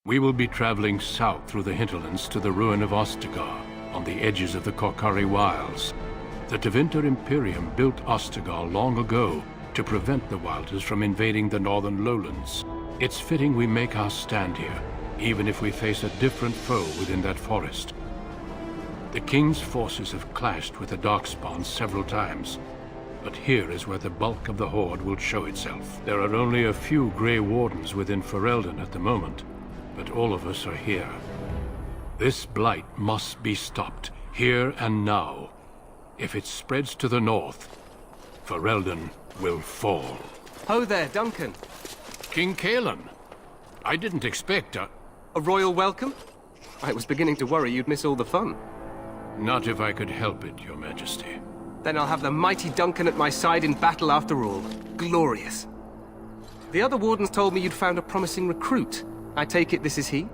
We will be traveling south through the hinterlands to the ruin of Ostagar, on the edges of the Korcari wilds. The Tevinter Imperium built Ostagar long ago to prevent the Wilders from invading the northern lowlands. It's fitting we make our stand here, even if we face a different foe within that forest. The King's forces have clashed with the Darkspawn several times, but here is where the bulk of the Horde will show itself. There are only a few Grey Wardens within Ferelden at the moment, but all of us are here. This blight must be stopped, here and now. If it spreads to the north, Ferelden will fall. Ho there, Duncan. King Cailan. I didn't expect a royal welcome? I was beginning to worry you'd miss all the fun. Not if I could help it, Your Majesty. Then I'll have the mighty Duncan at my side in battle after all. Glorious. The other wardens told me you'd found a promising recruit. I take it this is he?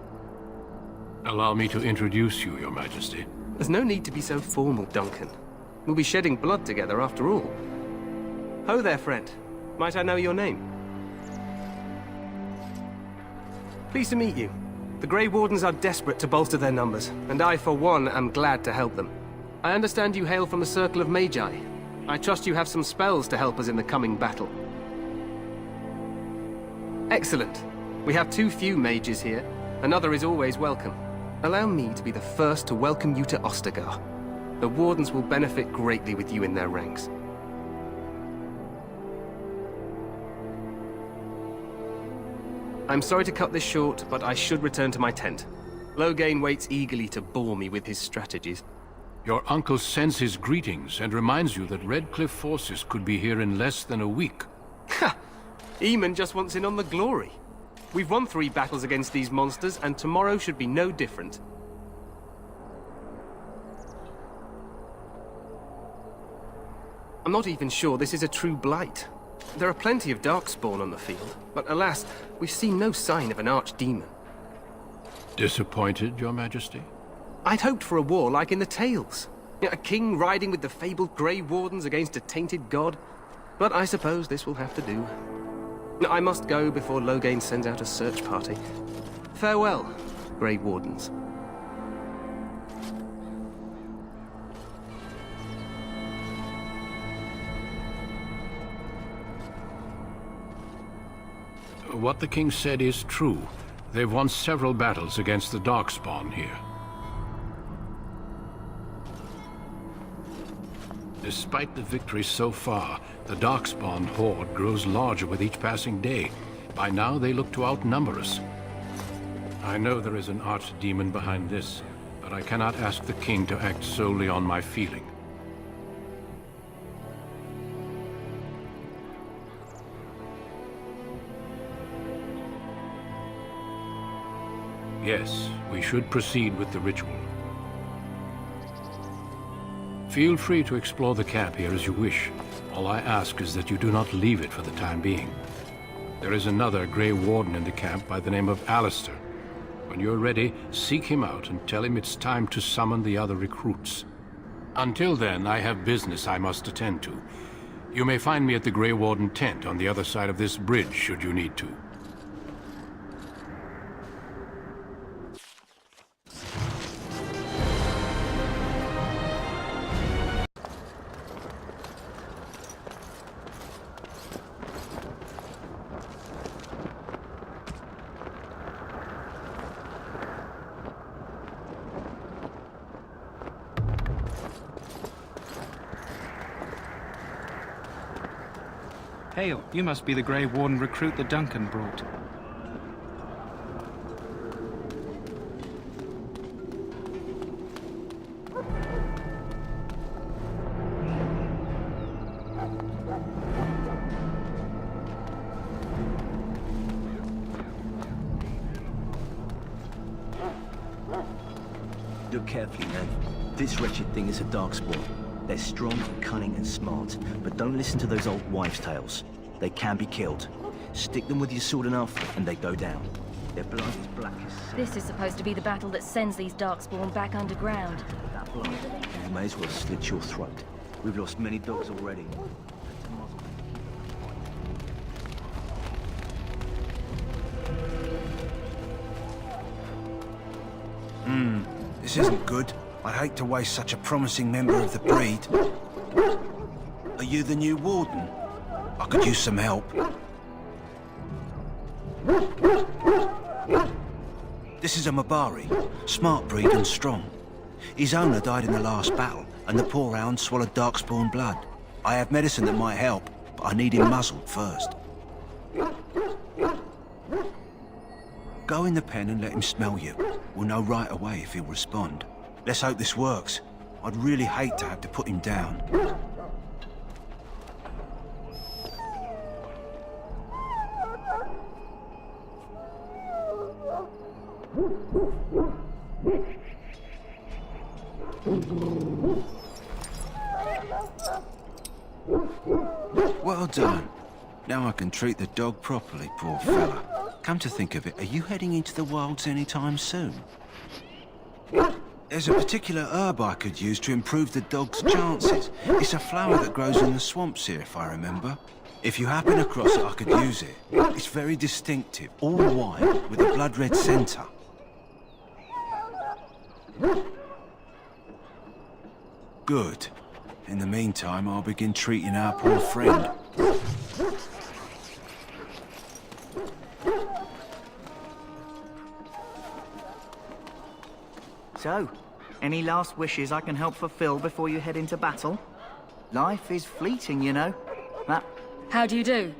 Allow me to introduce you, Your Majesty. There's no need to be so formal, Duncan. We'll be shedding blood together after all. Ho there, friend. Might I know your name? Pleased to meet you. The Grey Wardens are desperate to bolster their numbers, and I, for one, am glad to help them. I understand you hail from the Circle of Magi. I trust you have some spells to help us in the coming battle. Excellent. We have too few mages here. Another is always welcome. Allow me to be the first to welcome you to Ostagar. The Wardens will benefit greatly with you in their ranks. I'm sorry to cut this short, but I should return to my tent. Loghain waits eagerly to bore me with his strategies. Your uncle sends his greetings and reminds you that Redcliffe forces could be here in less than a week. Ha! Eamon just wants in on the glory. We've won 3 battles against these monsters, and tomorrow should be no different. I'm not even sure this is a true blight. There are plenty of Darkspawn on the field, but alas, we've seen no sign of an archdemon. Disappointed, Your Majesty? I'd hoped for a war like in the tales. A king riding with the fabled Grey Wardens against a tainted god. But I suppose this will have to do. I must go before Loghain sends out a search party. Farewell, Grey Wardens. What the king said is true. They've won several battles against the Darkspawn here. Despite the victories so far, the Darkspawn horde grows larger with each passing day. By now, they look to outnumber us. I know there is an archdemon behind this, but I cannot ask the king to act solely on my feeling. Yes, we should proceed with the ritual. Feel free to explore the camp here as you wish. All I ask is that you do not leave it for the time being. There is another Grey Warden in the camp by the name of Alistair. When you're ready, seek him out and tell him it's time to summon the other recruits. Until then, I have business I must attend to. You may find me at the Grey Warden tent on the other side of this bridge, should you need to. Hail, you must be the Grey Warden recruit that Duncan brought. Look carefully, man. This wretched thing is a Darkspawn. They're strong, cunning, and smart, but don't listen to those old wives' tales. They can be killed. Stick them with your sword and alpha, and they go down. Their blood is black as sin. This is supposed to be the battle that sends these Darkspawn back underground. That blood, you may as well slit your throat. We've lost many dogs already. This isn't good. I'd hate to waste such a promising member of the breed. Are you the new warden? I could use some help. This is a Mabari. Smart breed and strong. His owner died in the last battle, and the poor hound swallowed darkspawn blood. I have medicine that might help, but I need him muzzled first. Go in the pen and let him smell you. We'll know right away if he'll respond. Let's hope this works. I'd really hate to have to put him down. Well done. Now I can treat the dog properly, poor fella. Come to think of it, are you heading into the wilds anytime soon? There's a particular herb I could use to improve the dog's chances. It's a flower that grows in the swamps here, if I remember. If you happen across it, I could use it. It's very distinctive, all white, with a blood-red centre. Good. In the meantime, I'll begin treating our poor friend. So, any last wishes I can help fulfill before you head into battle? Life is fleeting, you know. How do you do?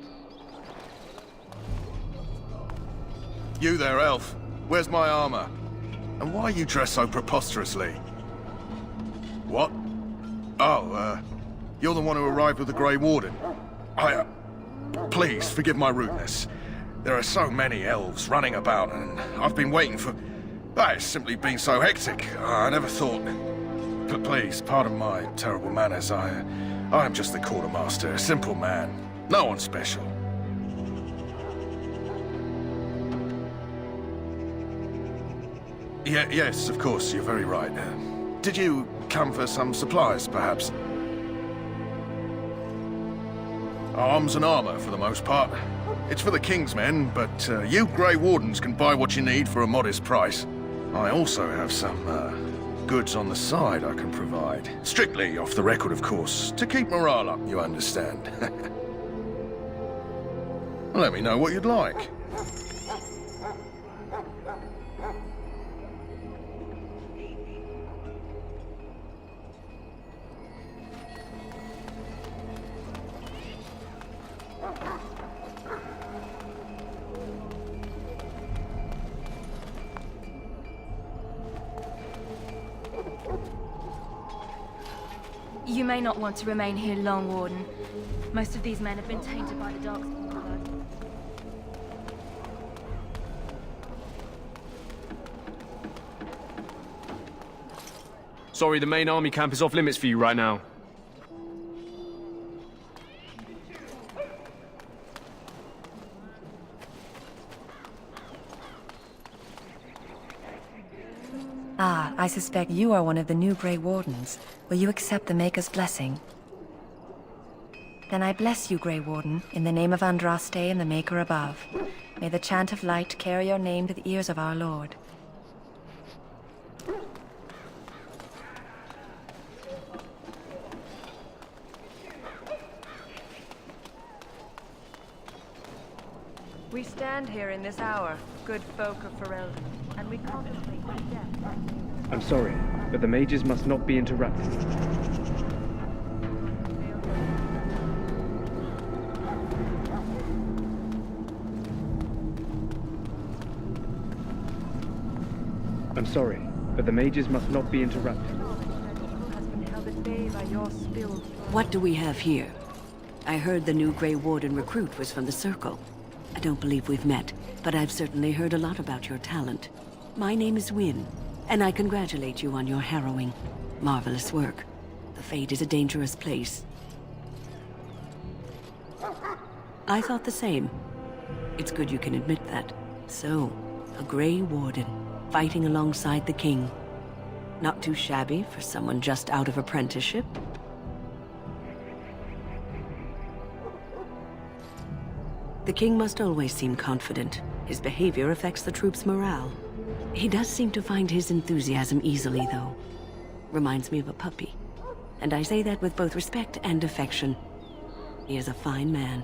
You there, elf. Where's my armor? And why are you dressed so preposterously? What? Oh, you're the one who arrived with the Grey Warden. Please, forgive my rudeness. There are so many elves running about, and I've been waiting for... It's simply been so hectic. I never thought... But please, pardon my terrible manners. I'm just the quartermaster, a simple man. No one special. Yes, of course, you're very right. Did you come for some supplies, perhaps? Arms and armor, for the most part. It's for the King's men, but you Grey Wardens can buy what you need for a modest price. I also have some, goods on the side I can provide. Strictly off the record, of course, to keep morale up, you understand. Let me know what you'd like. You may not want to remain here long, Warden. Most of these men have been tainted by the darkspawn blood. Sorry, the main army camp is off limits for you right now. Ah, I suspect you are one of the new Grey Wardens. Will you accept the Maker's blessing? Then I bless you, Grey Warden, in the name of Andraste and the Maker above. May the chant of light carry your name to the ears of our Lord. We stand here in this hour, good folk of Ferelden, and we contemplate my death. I'm sorry, but the mages must not be interrupted. I'm sorry, but the mages must not be interrupted. What do we have here? I heard the new Grey Warden recruit was from the Circle. I don't believe we've met, but I've certainly heard a lot about your talent. My name is Wynne, and I congratulate you on your harrowing, marvelous work. The Fade is a dangerous place. I thought the same. It's good you can admit that. So, a Grey Warden, fighting alongside the King. Not too shabby for someone just out of apprenticeship. The King must always seem confident. His behavior affects the troops' morale. He does seem to find his enthusiasm easily, though. Reminds me of a puppy. And I say that with both respect and affection. He is a fine man.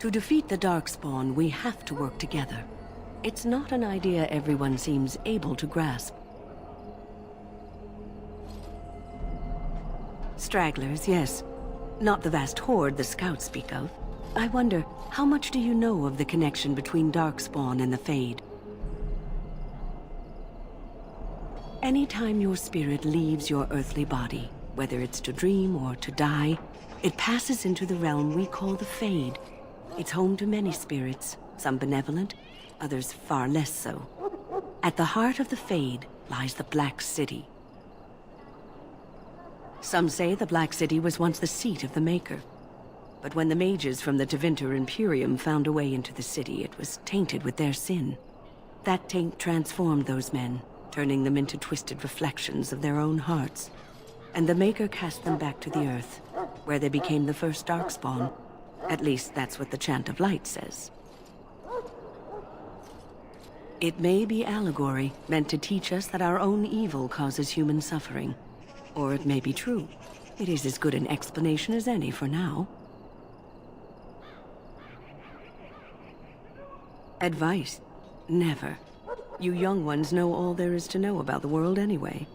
To defeat the Darkspawn, we have to work together. It's not an idea everyone seems able to grasp. Stragglers, yes. Not the vast horde the scouts speak of. I wonder, how much do you know of the connection between Darkspawn and the Fade? Anytime your spirit leaves your earthly body, whether it's to dream or to die, it passes into the realm we call the Fade. It's home to many spirits, some benevolent, others far less so. At the heart of the Fade lies the Black City. Some say the Black City was once the seat of the Maker. But when the mages from the Tevinter Imperium found a way into the city, it was tainted with their sin. That taint transformed those men, turning them into twisted reflections of their own hearts. And the Maker cast them back to the Earth, where they became the first Darkspawn. At least that's what the Chant of Light says. It may be allegory, meant to teach us that our own evil causes human suffering. Or it may be true. It is as good an explanation as any for now. Advice? Never. You young ones know all there is to know about the world anyway.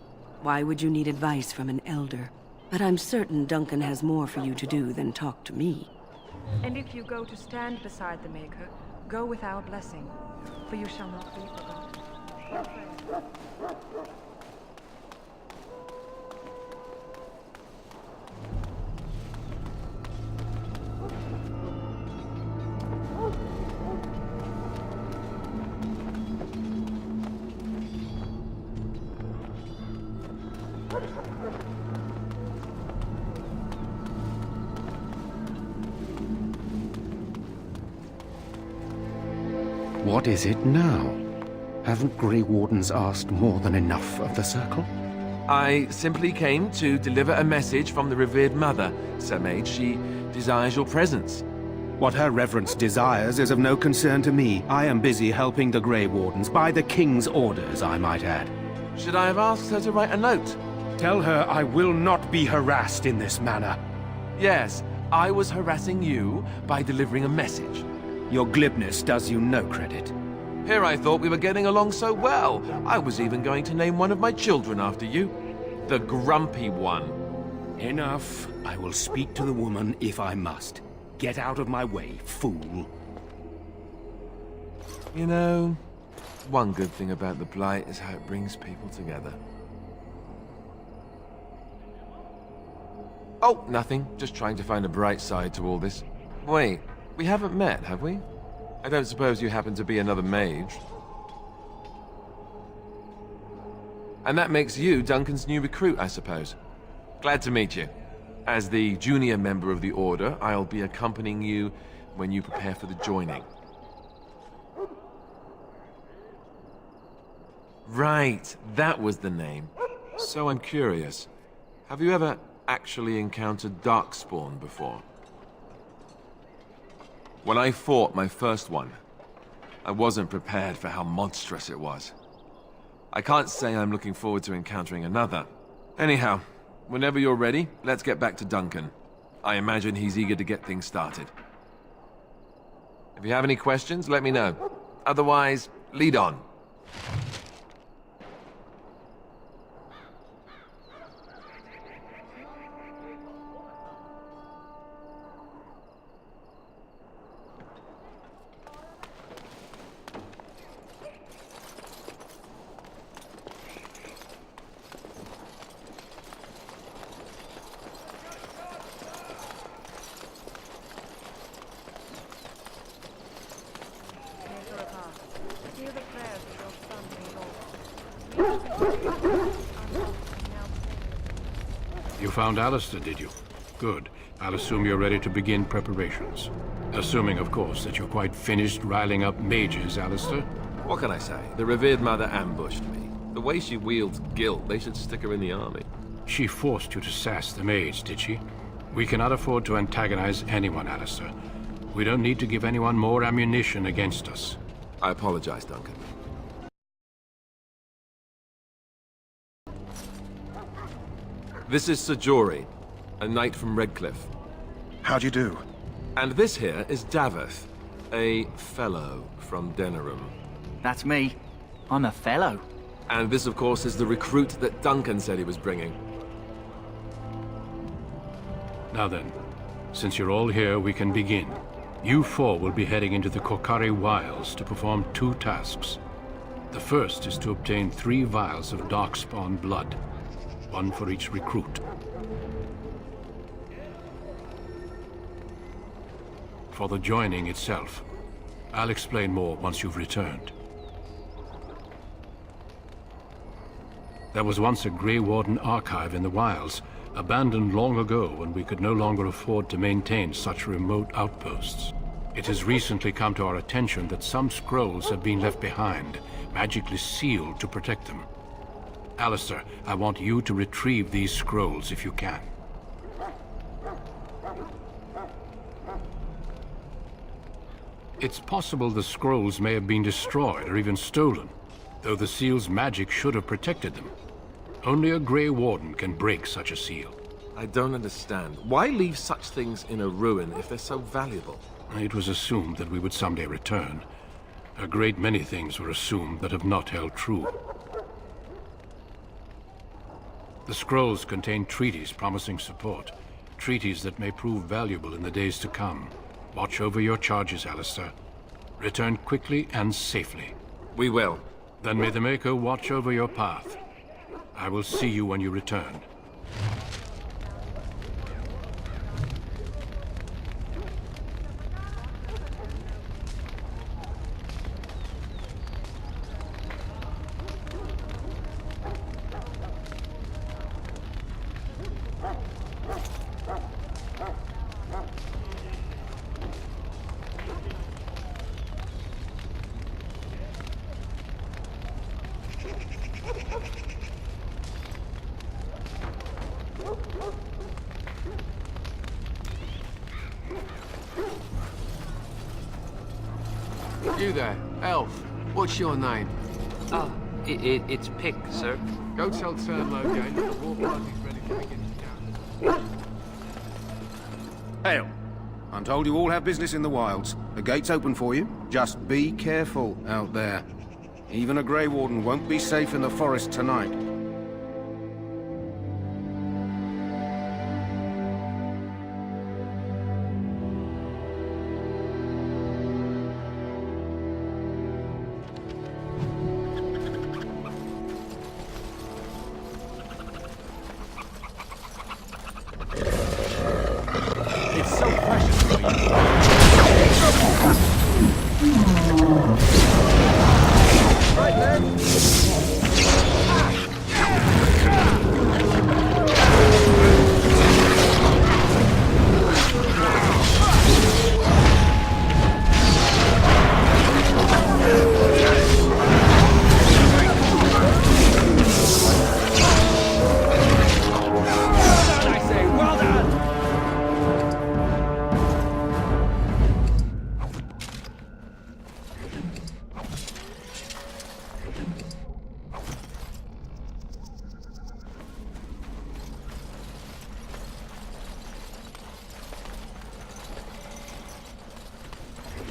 Why would you need advice from an elder? But I'm certain Duncan has more for you to do than talk to me. And if you go to stand beside the Maker, go with our blessing, for you shall not be forgotten. What is it now? Haven't Grey Wardens asked more than enough of the Circle? I simply came to deliver a message from the revered mother, Sir Mage. She desires your presence. What her reverence desires is of no concern to me. I am busy helping the Grey Wardens, by the King's orders, I might add. Should I have asked her to write a note? Tell her I will not be harassed in this manner. Yes, I was harassing you by delivering a message. Your glibness does you no credit. Here I thought we were getting along so well. I was even going to name one of my children after you. The Grumpy One. Enough. I will speak to the woman if I must. Get out of my way, fool. You know, one good thing about the Blight is how it brings people together. Oh, nothing. Just trying to find a bright side to all this. Wait. We haven't met, have we? I don't suppose you happen to be another mage. And that makes you Duncan's new recruit, I suppose. Glad to meet you. As the junior member of the Order, I'll be accompanying you when you prepare for the joining. Right, that was the name. So I'm curious. Have you ever actually encountered Darkspawn before? When I fought my first one, I wasn't prepared for how monstrous it was. I can't say I'm looking forward to encountering another. Anyhow, whenever you're ready, let's get back to Duncan. I imagine he's eager to get things started. If you have any questions, let me know. Otherwise, lead on. You found Alistair, did you? Good. I'll assume you're ready to begin preparations. Assuming, of course, that you're quite finished riling up mages, Alistair. What can I say? The revered mother ambushed me. The way she wields guilt, they should stick her in the army. She forced you to sass the mage, did she? We cannot afford to antagonize anyone, Alistair. We don't need to give anyone more ammunition against us. I apologize, Duncan. This is Sir Jory, a knight from Redcliffe. How'd you do? And this here is Daveth, a fellow from Denerim. That's me. I'm a fellow. And this, of course, is the recruit that Duncan said he was bringing. Now then, since you're all here, we can begin. You four will be heading into the Korcari Wilds to perform 2 tasks. The first is to obtain 3 vials of Darkspawn blood, 1 for each recruit. For the joining itself, I'll explain more once you've returned. There was once a Grey Warden archive in the wilds, abandoned long ago when we could no longer afford to maintain such remote outposts. It has recently come to our attention that some scrolls have been left behind, magically sealed to protect them. Alistair, I want you to retrieve these scrolls if you can. It's possible the scrolls may have been destroyed or even stolen, though the seal's magic should have protected them. Only a Grey Warden can break such a seal. I don't understand. Why leave such things in a ruin if they're so valuable? It was assumed that we would someday return. A great many things were assumed that have not held true. The scrolls contain treaties promising support, treaties that may prove valuable in the days to come. Watch over your charges, Alistair. Return quickly and safely. We will. Then may the Maker watch over your path. I will see you when you return. You there, elf. What's your name? Ah, it's Pick, sir. Go tell Turnlow again that the war party's ready to begin. Hail. I'm told you all have business in the wilds. The gate's open for you. Just be careful out there. Even a Grey Warden won't be safe in the forest tonight.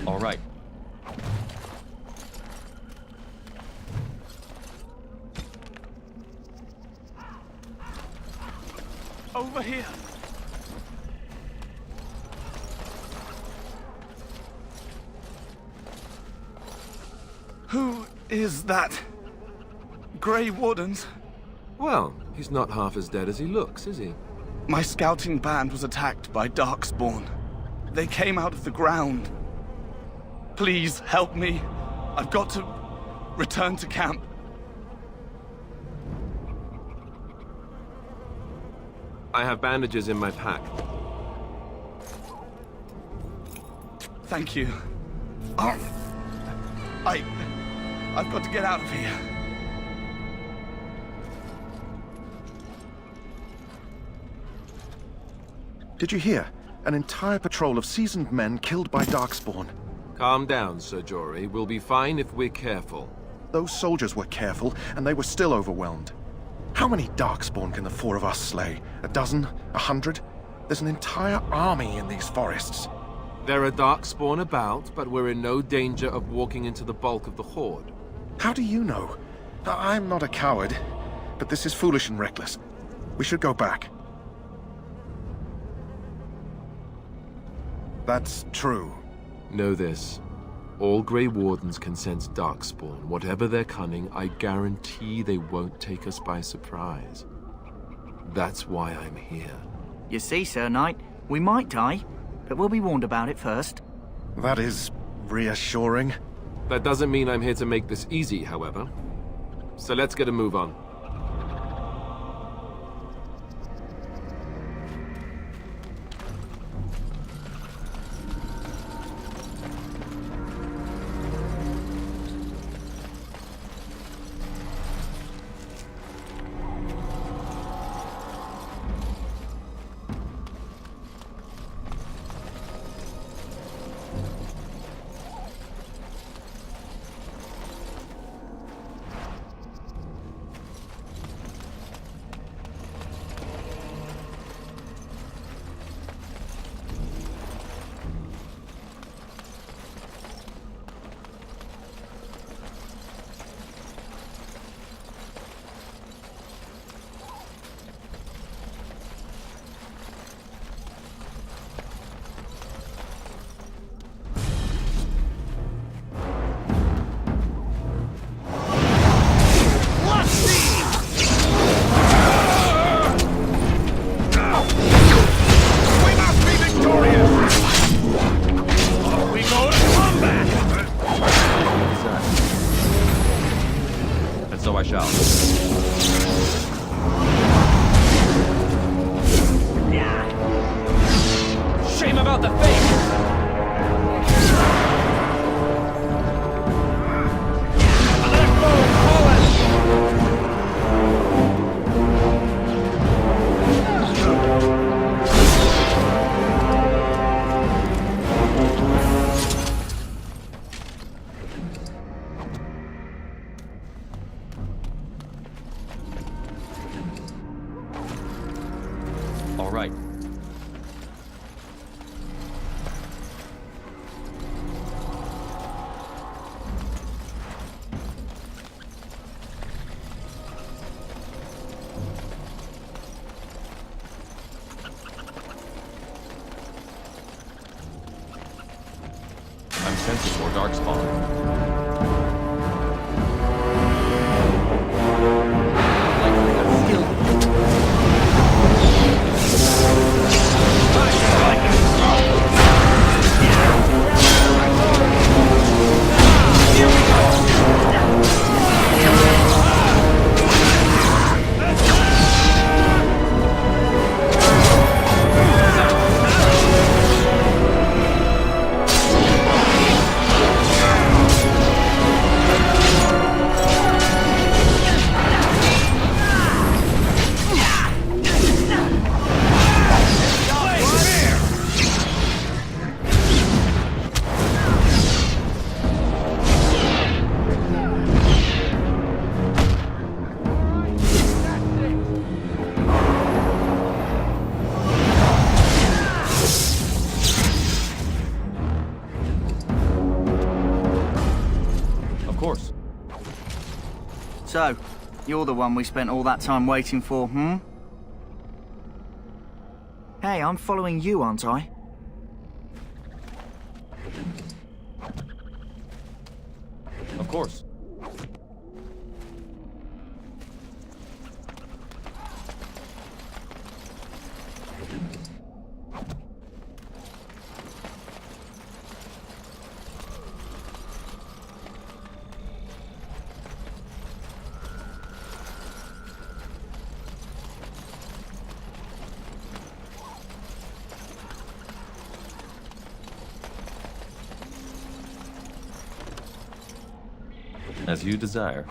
All right. Over here. Who is that? Grey Wardens? Well, he's not half as dead as he looks, is he? My scouting band was attacked by Darkspawn. They came out of the ground. Please help me. I've got to return to camp. I have bandages in my pack. Thank you. I've got to get out of here. Did you hear? An entire patrol of seasoned men killed by Darkspawn. Calm down, Sir Jory. We'll be fine if we're careful. Those soldiers were careful, and they were still overwhelmed. How many Darkspawn can the four of us slay? A dozen? 100? There's an entire army in these forests. There are Darkspawn about, but we're in no danger of walking into the bulk of the Horde. How do you know? I'm not a coward, but this is foolish and reckless. We should go back. That's true. Know this. All Grey Wardens can sense Darkspawn. Whatever their cunning, I guarantee they won't take us by surprise. That's why I'm here. You see, Sir Knight, we might die, but we'll be warned about it first. That is reassuring. That doesn't mean I'm here to make this easy, however. So let's get a move on. So I shall. Shame about the face! All right. I'm sensing more Darkspawn. So, you're the one we spent all that time waiting for, hmm? Hey, I'm following you, aren't I? Of course. As you desire.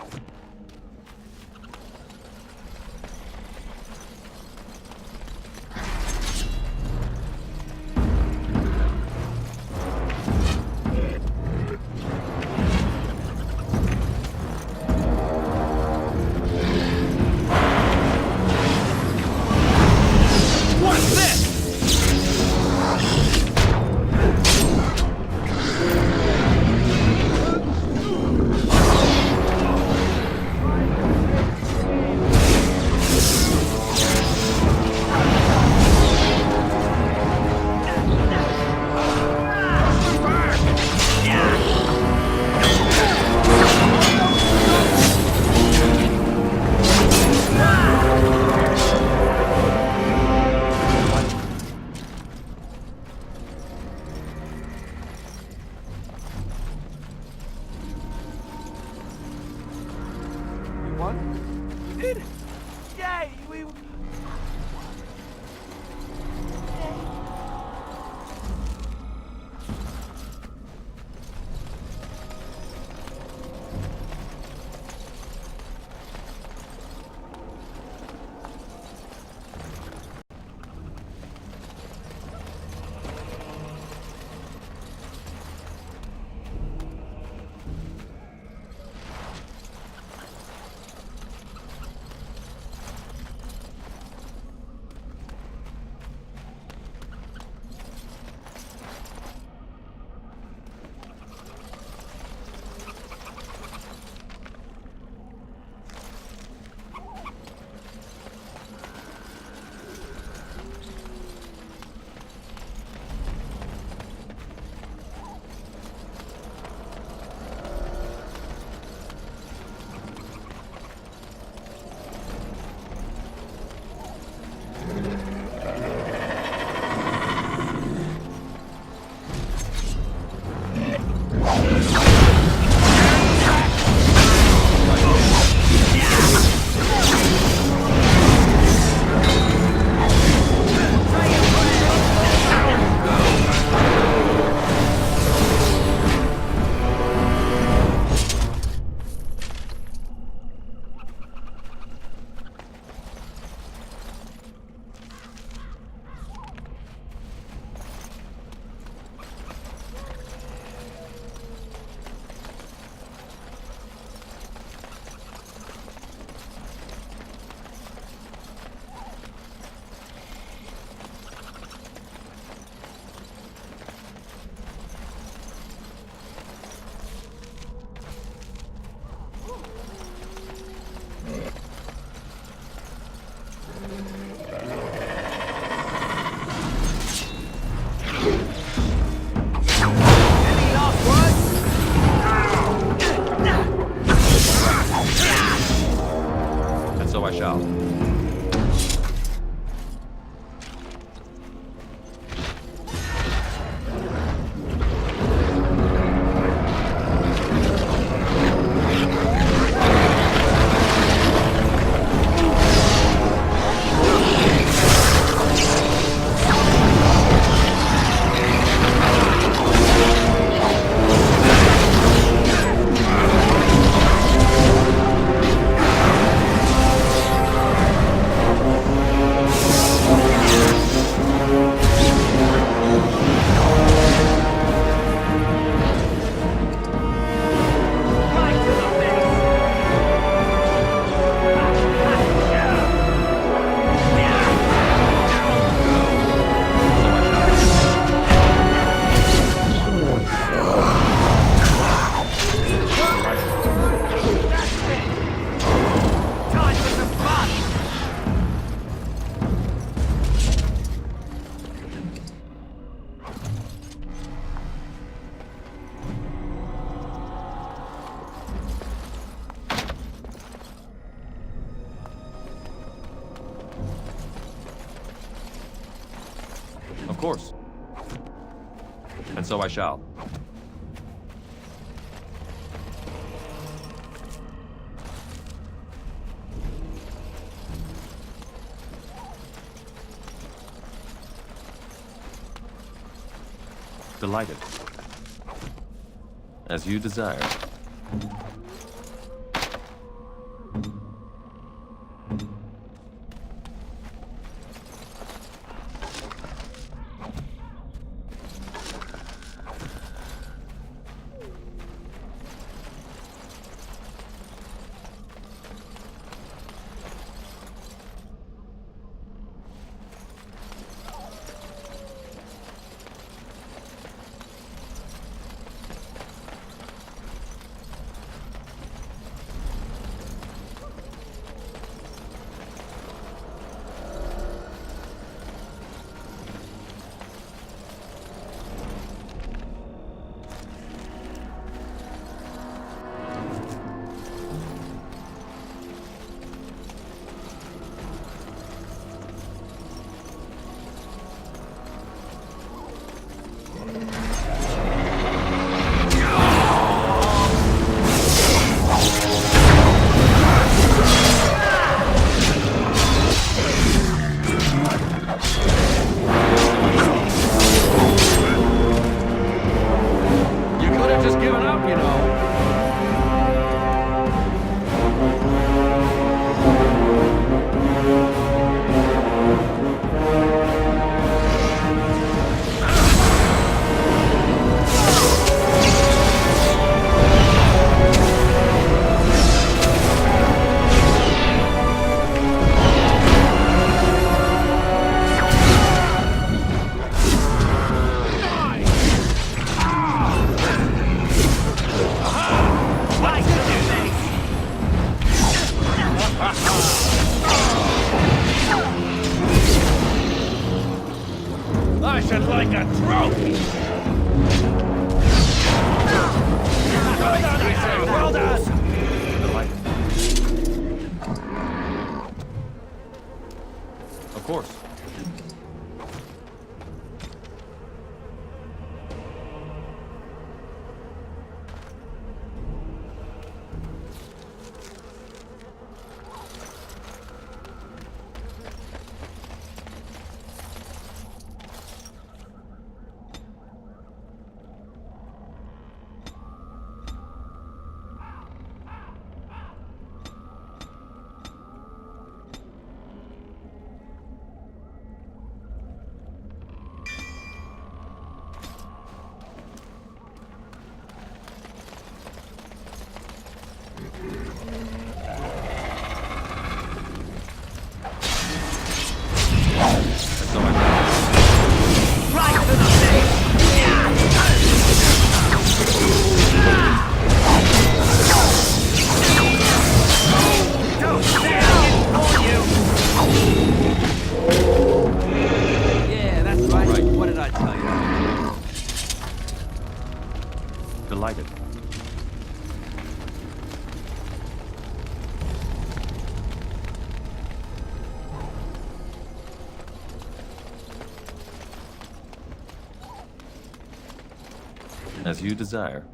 won! We did it! Yay! We... So I shall. Of course. And so I shall. Delighted. As you desire. reputation like a trophy! Well done, I say! Well done! Delighted. Of course. Yeah, that's right. What did I tell you? Delighted. As you desire.